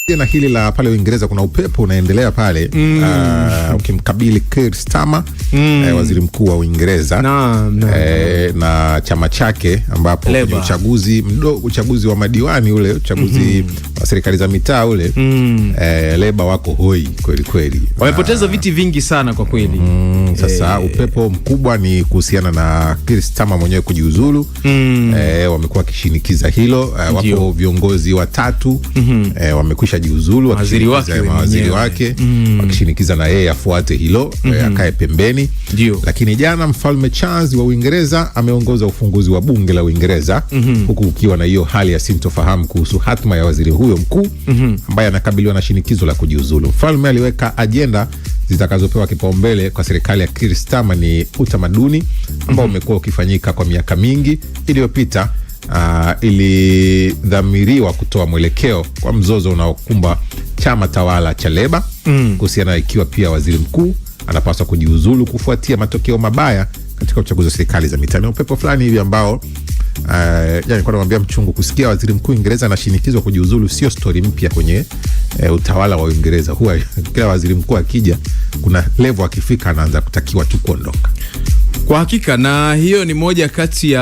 Na hili la pale Uingereza kuna upepo unaendelea pale ukimkabili Keir Starmer, waziri mkuu wa Uingereza na chama chake, ambapo kwenye uchaguzi wa madiwani ule, uchaguzi wa serikali za mitaa ule, Labour wako hoi kweli kweli. Wamepoteza viti vingi sana kwa kweli. Sasa upepo mkubwa ni kuhusiana na Keir Starmer mwenyewe kujiuzulu. Wamekuwa kishinikiza hilo. Wapo viongozi watatu wamekwisha jiuzulu, waziri wake wakishinikiza na yeye afuate hilo, akae pembeni. Lakini jana Mfalme Charles wa Uingereza ameongoza ufunguzi wa bunge la Uingereza, huku ukiwa na hiyo hali ya sintofahamu kuhusu hatma ya waziri huyo mkuu ambaye anakabiliwa na shinikizo la kujiuzulu. Mfalme aliweka ajenda zitakazopewa kipaumbele kwa serikali ya Keir Starmer ni utamaduni ambao umekuwa ukifanyika kwa miaka mingi iliyopita. Ilidhamiriwa kutoa mwelekeo kwa mzozo unaokumba chama tawala cha Labour kuhusiana ikiwa pia waziri mkuu anapaswa kujiuzulu kufuatia matokeo mabaya katika uchaguzi wa serikali za mitaa. Upepo fulani hivi ambao yani kwa namwambia mchungu kusikia waziri mkuu Uingereza anashinikizwa kujiuzulu sio story mpya kwenye utawala wa Uingereza. Huwa kila waziri mkuu akija kuna level akifika anaanza kutakiwa tu kuondoka. Kwa hakika, na hiyo ni moja kati ya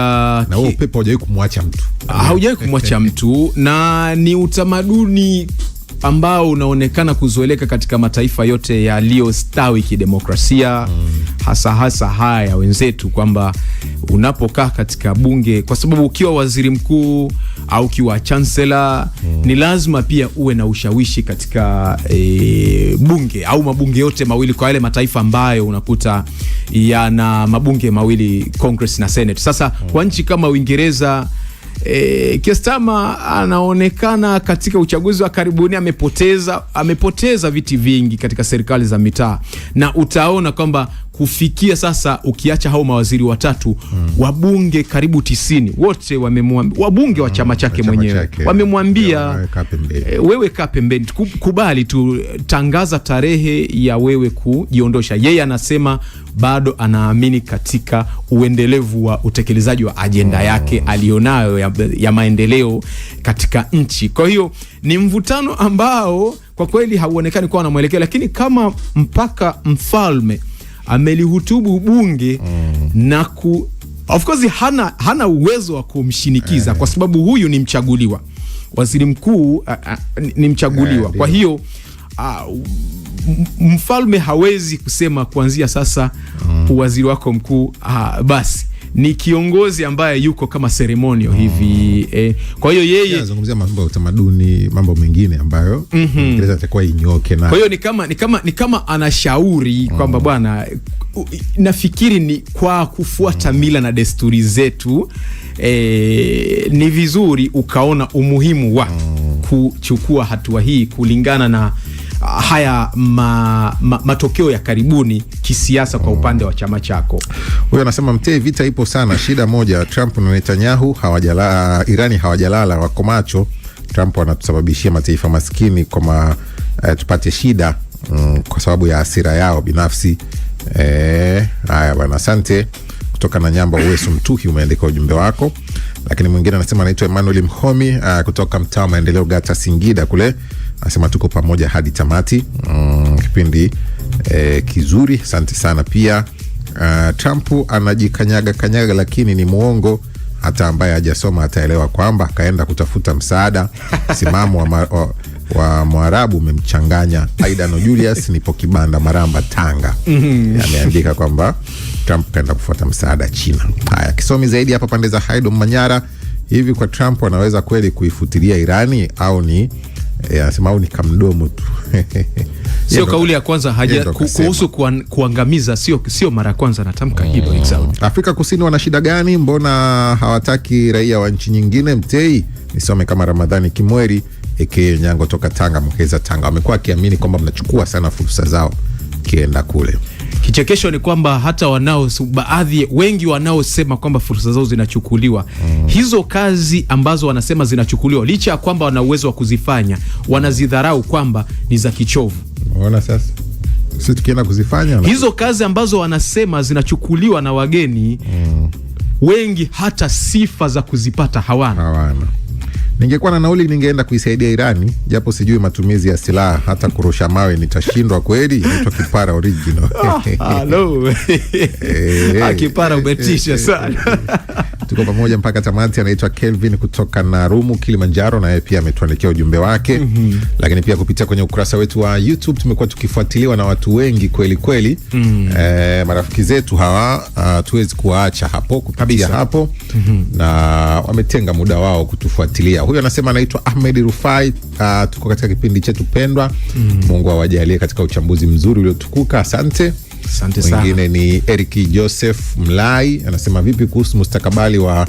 na huo upepo haujawahi kumwacha mtu. Haujawahi kumwacha mtu, na ni utamaduni ambao unaonekana kuzoeleka katika mataifa yote yaliyostawi kidemokrasia, hasa haya wenzetu, kwamba unapokaa katika bunge, kwa sababu ukiwa waziri mkuu au ukiwa chancellor ni lazima pia uwe na ushawishi katika bunge au mabunge yote mawili, kwa yale mataifa ambayo unakuta yana mabunge mawili, Congress na Senate. Sasa kwa nchi kama Uingereza, Keir Starmer anaonekana katika uchaguzi wa karibuni amepoteza viti vingi katika serikali za mitaa, na utaona kwamba kufikia sasa, ukiacha hao mawaziri watatu, wabunge karibu 90 wote wamemwambia, wabunge wa chama chake mwenyewe wamemwambia wewe kaa pembeni, kubali tu, tangaza tarehe ya wewe kujiondosha. Yeye anasema bado anaamini katika uendelevu wa utekelezaji wa ajenda yake alionayo ya maendeleo katika nchi. Kwa hiyo ni mvutano ambao kwa kweli hauonekani kuwa na mwelekeo, lakini kama mpaka mfalme amelihutubu bunge na of course hana uwezo wa kumshinikiza kwa sababu huyu ni mchaguliwa, waziri mkuu ni mchaguliwa. Kwa hiyo mfalme hawezi kusema kuanzia sasa waziri wako mkuu basi ni kiongozi ambaye yuko kama ceremonial hivi. Kwa hiyo yeye anazungumzia mambo ya utamaduni, mambo mengine ambayo Uingereza itakuwa inyoke na. Kwa hiyo ni kama anashauri kwamba bwana, nafikiri ni kwa kufuata mila na desturi zetu, ni vizuri ukaona umuhimu wa kuchukua hatua hii kulingana na haya matokeo ya karibuni kisiasa kwa upande wa chama chako. Huyo anasema mtee, vita ipo sana, shida moja, Trump na Netanyahu Irani hawajalala, wako macho. Trump anatusababishia mataifa maskini kwa tupate shida kwa sababu ya hasira yao binafsi. Haya bwana, asante. Kutoka na Nyamba Uwesu Mtuhi umeandika ujumbe wako. Lakini mwingine anasema anaitwa Emmanuel Mhomi kutoka mtaa Maendeleo Gata Singida kule, anasema tuko pamoja hadi tamati. Kipindi kizuri, asante sana pia. Trump anajikanyaga lakini ni muongo, hata ambaye hajasoma ataelewa kwamba kaenda kutafuta msaada. Simamo wa Mwarabu umemchanganya. Aidano Julius nipo Kibanda Maramba Tanga, ameandika kwamba Trump kaenda kufuata msaada China. Haya, kisomi zaidi hapa pande za Haido Manyara. Hivi kwa Trump anaweza kweli kuifutilia Irani au ni anasema au ni kamdomo tu? Sio kauli ya kwanza kuhusu kuangamiza, sio mara ya kwanza anatamka hilo. Afrika Kusini wana shida gani? Mbona hawataki raia wa nchi nyingine? Mtei nisome kama Ramadhani Kimweri Nyango toka Tanga, Mkeza Tanga. Wamekuwa kiamini kwamba mnachukua sana fursa zao kienda kule. Kichekesho ni kwamba hata wengi wanaosema kwamba fursa zao zinachukuliwa, hizo kazi ambazo wanasema zinachukuliwa, licha ya kwamba wana uwezo wa kuzifanya, wanazidharau kwamba ni za kichovu. Unaona sasa, sisi tukienda kuzifanya hizo kazi ambazo wanasema zinachukuliwa na wageni, wengi hata sifa za kuzipata hawana. Ningekuwa na nauli ningeenda kuisaidia Irani, japo sijui matumizi ya silaha, hata kurusha mawe nitashindwa kweli. Inaitwa Kipara Original. Hello. Kipara umetisha sana. Tuko pamoja mpaka tamati. Anaitwa Kelvin kutoka Narumu, Kilimanjaro, na yeye pia ametuandikia ujumbe wake. Lakini pia kupitia kwenye ukurasa wetu wa YouTube tumekuwa tukifuatiliwa na watu wengi kweli kweli. Marafiki zetu hawa tuwezi kuwaacha hapo kupitia hapo. Na wametenga muda wao kutufuatilia. Huyu anasema anaitwa Ahmed Rufai. Tuko katika kipindi chetu pendwa. Mungu awajalie katika uchambuzi mzuri uliotukuka. Asante. Asante sana. Mwingine ni Eric Joseph Mlai, anasema vipi kuhusu mustakabali wa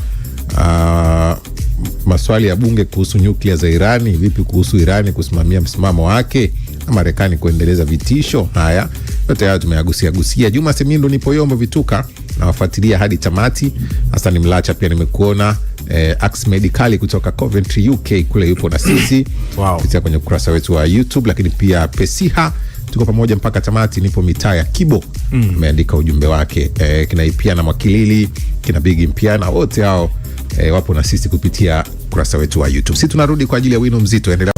maswali ya bunge kuhusu nyuklia za Irani? Vipi kuhusu Irani kusimamia msimamo wake na Marekani kuendeleza vitisho? Haya yote haya tumeyagusia. Juma Semindo nipo Yombo Vituka, na wafuatilia hadi tamati. Hassan Mlacha pia nimekuona. Ax Medicali kutoka Coventry UK kule yupo na sisi. Wow. Kupitia kwenye ukurasa wetu wa YouTube. Lakini pia Pesiha, tuko pamoja mpaka tamati, nipo mitaa ya Kibo. Ameandika ujumbe wake. Kina Ipiana Mwakilili, kina Bigi Mpiana, wote hao wapo na sisi kupitia ukurasa wetu wa YouTube. Sisi tunarudi kwa ajili ya wino mzito. Endelea